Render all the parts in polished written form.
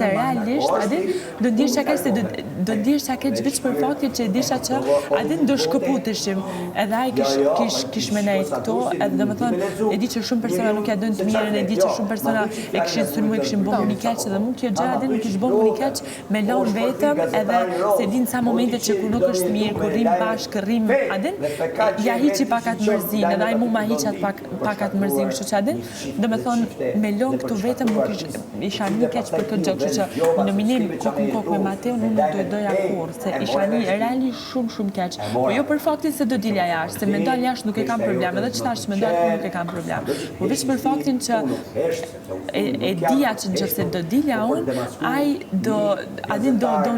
se realisht, do ndihesh çka se do ndihesh çka veç për faktin që disha që do shkëputeshim. Edhe ai kish me nejt këto, edhe domethënë e di që shumë persona nuk ja dojnë të mirën, e di që shumë persona e kishin sulmuar, kishin bërë një keq, edhe mua kjo gjë nuk kish bërë një keq me lon vetëm, edhe se din sa momente që kur nuk është mirë, kur rrim bashkë, rrim ja hiqi pakat mërzinë, edhe ai mua ma hiqat pakat mërzinë, kështu që domethënë me lon këtu vetëm nuk isha një keq për këtë gjë, kështu që në nominim kokë me Mateo nuk do doja kurrë, se isha një realisht shumë keq. Po jo për faktin se do dilja jashtë, se me dal jashtë nuk e kam problem, edhe që tash me dal nuk e kam problem. Por veç për faktin që e dija që nëse do dilja unë, ai do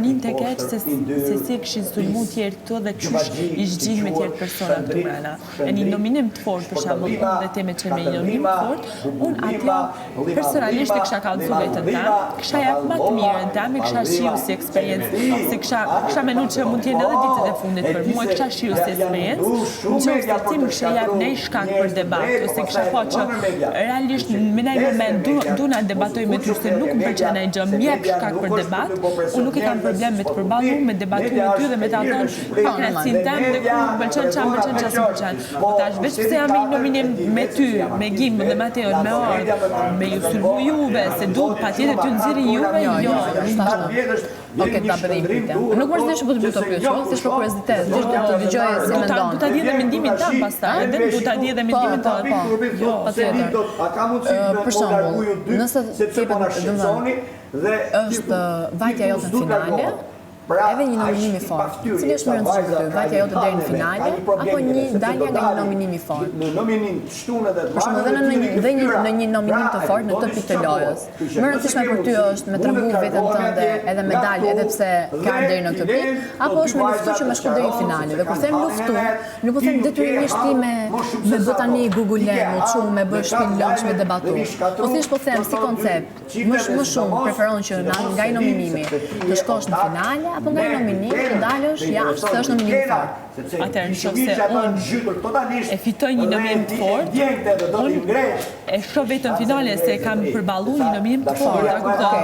ninte keq se si kishin sulmuar tjerë këtu dhe qysh i zgjidh me tjerë persona këtu mbrana. E një nominim të fortë për shembull, unë dhe teme që me një nominim të fortë, unë atje personalisht e kisha kallëzu vetën tam, kisha jap më të mirën tam, e kisha shiu si eksperiencë, se kisha menuar që mund të jenë edhe ditët e fundit për mua, kisha shiu si eksperiencë, nëse ti më kisha jap nej shkak për debat, ose kisha thënë që realisht në një moment duna debatoj me ty se nuk më pëlqen ai gjë, më jep shkak për debat, unë nuk e kam problem me të përballur, me debatu me ty dhe me ta thënë krahasin tem dhe kur më pëlqen çam pëlqen ças më pëlqen. Po tash veç pse jam në nominim me ty, me Gim dhe Mateon, me Ord, me ju sulmu juve, se du patjetër ty nxirri juve, jo. Oke, ta bëjmë pyetje. Nuk mërzitesh po të bëj të pyetje, si është për kuriozitet, do të dëgjoj si mendon. Do ta di edhe mendimin tam pastaj, edhe do ta di edhe mendimin tënd. Jo, patjetër. Për shembull, nëse kepet domethënë është vajtja jote në finale, edhe një nominim i fortë. Cili është më i rëndësishëm ty, vajtja jote deri në finale apo një dalja nga një nominim i fortë? Në nominim të shtunë edhe të parë. Në një nominim të fortë në këtë pikë të lojës. Më rëndësishme për ty është me tregu veten tënde edhe me dalë edhe pse ka deri në këtë pikë, apo është me luftu që me shku deri në finale. Dhe kur them luftu, nuk po them detyrimisht ti me bë tani Google me çu me bësh shpillosh me debatu. Po thjesht po them si koncept, më shumë preferon që nga një nominimi të shkosh në finale apo nga një nominim të dalësh jashtë, se është nominim i fortë. Atëherë nëse unë e fitoj një nominim të fortë, unë e shoh vetëm finale se kam përballuar një nominim të fortë, a kupton?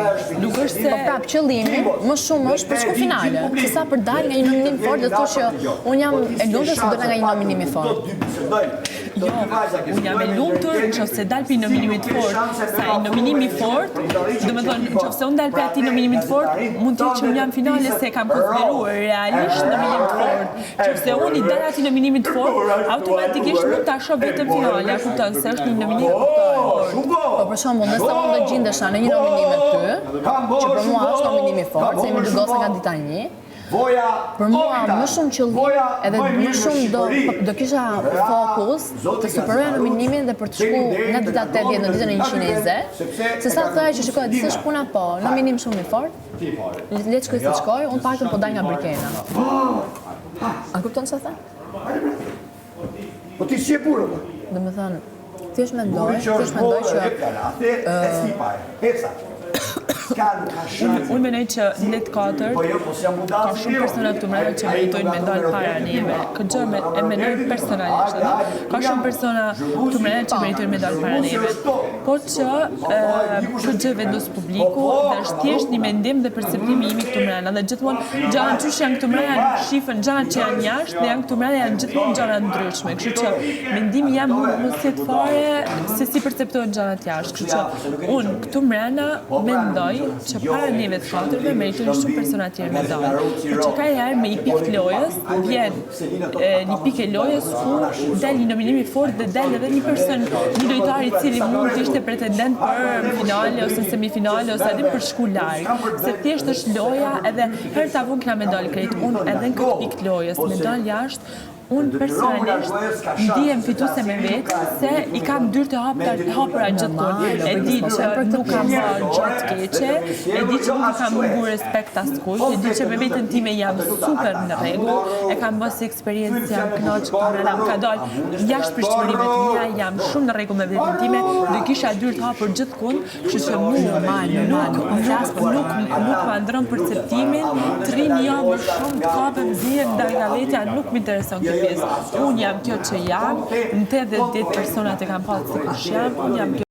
Nuk është se prap qëllimi më shumë është për shku finale, se sa për dalë nga një nominim të fortë, do të thotë që unë jam e lumtur se do nga një nominim i fortë. Jo, unë jam e lumtur nëse dal për nominimit të fortë, sa i nominimi i fortë, domethënë nëse unë dal për atë nominimin të fortë, mund të jetë që unë jam finale se kam konsideruar realisht nominim të fortë. Nëse unë i dal atë nominimin të fortë, automatikisht mund ta shoh vetëm finale, kupton se është një nominim të fortë. Po për shembull, nëse unë do gjendesh në një nominim me ty, që për mua është nominim i fortë, se jemi dy goca nga dita 1. Për mua më shumë qëllim edhe më shumë do kisha fokus të superoja nominimin dhe për të shku nga dita 80 në ditën e 120, se sa thaj që shikoj disa shpuna po, nominim shumë i fortë, le të shkoj si shkoj, unë paktën po dal nga Brikena. A kupton çfarë them? Po ti si e burrë? Domethënë, thjesht mendoj që Unë menoj që net 4 ka shumë persona këtu mbrapa që meritojnë me dalë para neve. Këtë gjë e menoj personalisht, ka shumë persona këtu mbrapa që meritojnë me dalë para neve. Por që këtë gjë vendos publiku dhe është thjesht një mendim dhe perceptimi imi këtu mbrapa. Dhe gjithmonë gjërat që janë këtu mbrapa shifën gjërat që janë jashtë dhe janë këtu mbrapa janë gjithmonë gjëra ndryshme. Kështu që mendimi jam mos jetë fare se si perceptohen gjërat jashtë. Kështu që unë këtu mbrapa mendoj që para neve të katërve meritojnë shumë persona tjerë me dalë. Por që ka herë me i pikë të lojës, vjen një pikë e lojës ku del një nominim i fortë dhe del edhe një person, një lojtar i cili mund të ishte pretendent për finale ose semifinale ose edhe për shku larg. Se thjesht është loja edhe herë ta vun kena me dalë krejt. Unë edhe në këtë pikë të lojës, me dalë jashtë, unë personalisht ndihem fituese me vetë se i kam dyrë të hapura gjithmonë. E di që nuk kam bërë gjatë keqe, e di që nuk kam mungu respekt askujt, e di që me vetën time jam super në rregull, e kam bërë si eksperiencë jam kënaqur, më ka dalë jashtë pritshmërive të mia, jam shumë në rregull me vetën time, do kisha dyrë të hapur gjithkund, kështu që nuk ma ndron perceptimin, 3 javë më shumë të kapem zihen ndaj nga vetja, nuk më intereson pjesë. Unë jam kjo që jam, në 80 persona të kam pasur sikur jam, unë jam kjo